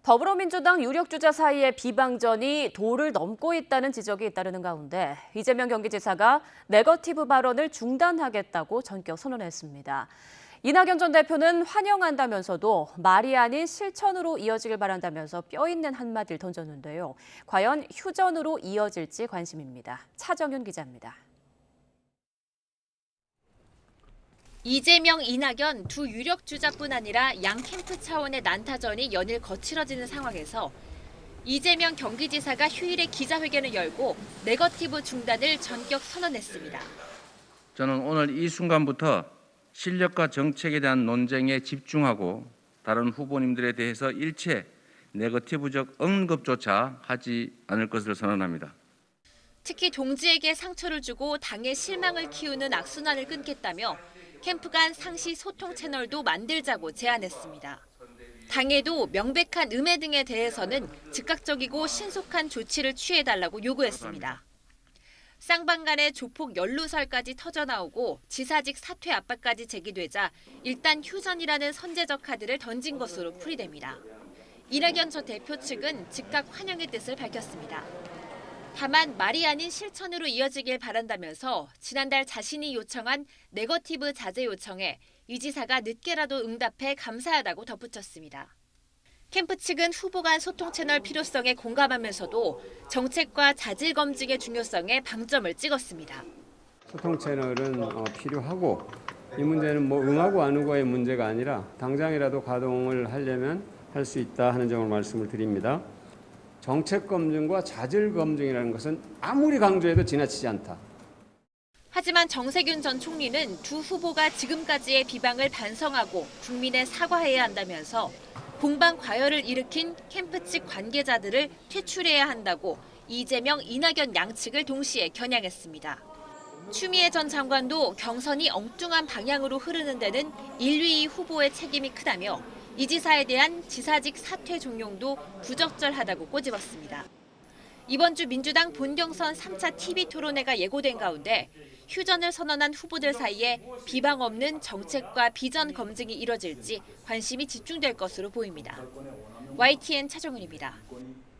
더불어민주당 유력주자 사이에 비방전이 도를 넘고 있다는 지적이 잇따르는 가운데 이재명 경기지사가 네거티브 발언을 중단하겠다고 전격 선언했습니다. 이낙연 전 대표는 환영한다면서도 말이 아닌 실천으로 이어지길 바란다면서 뼈있는 한마디를 던졌는데요. 과연 휴전으로 이어질지 관심입니다. 차정윤 기자입니다. 이재명, 이낙연 두 유력 주자뿐 아니라 양 캠프 차원의 난타전이 연일 거칠어지는 상황에서 이재명 경기지사가 휴일에 기자회견을 열고 네거티브 중단을 전격 선언했습니다. 저는 오늘 이 순간부터 실력과 정책에 대한 논쟁에 집중하고 다른 후보님들에 대해서 일체 네거티브적 언급조차 하지 않을 것을 선언합니다. 특히 동지에게 상처를 주고 당의 실망을 키우는 악순환을 끊겠다며 캠프 간 상시 소통 채널도 만들자고 제안했습니다. 당에도 명백한 음해 등에 대해서는 즉각적이고 신속한 조치를 취해달라고 요구했습니다. 쌍방 간의 조폭 연루설까지 터져나오고 지사직 사퇴 압박까지 제기되자 일단 휴전이라는 선제적 카드를 던진 것으로 풀이됩니다. 이낙연 전 대표 측은 즉각 환영의 뜻을 밝혔습니다. 다만 말이 아닌 실천으로 이어지길 바란다면서 지난달 자신이 요청한 네거티브 자제 요청에 이 지사가 늦게라도 응답해 감사하다고 덧붙였습니다. 캠프 측은 후보 간 소통 채널 필요성에 공감하면서도 정책과 자질 검증의 중요성에 방점을 찍었습니다. 소통 채널은 필요하고 이 문제는 응하고 안 응하고의 문제가 아니라 당장이라도 가동을 하려면 할 수 있다 하는 점을 말씀을 드립니다. 정책 검증과 자질 검증이라는 것은 아무리 강조해도 지나치지 않다. 하지만 정세균 전 총리는 두 후보가 지금까지의 비방을 반성하고 국민에 사과해야 한다면서 공방 과열을 일으킨 캠프 측 관계자들을 퇴출해야 한다고 이재명, 이낙연 양측을 동시에 겨냥했습니다. 추미애 전 장관도 경선이 엉뚱한 방향으로 흐르는 데는 1, 2위 후보의 책임이 크다며 이 지사에 대한 지사직 사퇴 종용도 부적절하다고 꼬집었습니다. 이번 주 민주당 본경선 3차 TV 토론회가 예고된 가운데 휴전을 선언한 후보들 사이에 비방 없는 정책과 비전 검증이 이뤄질지 관심이 집중될 것으로 보입니다. YTN 차정은입니다.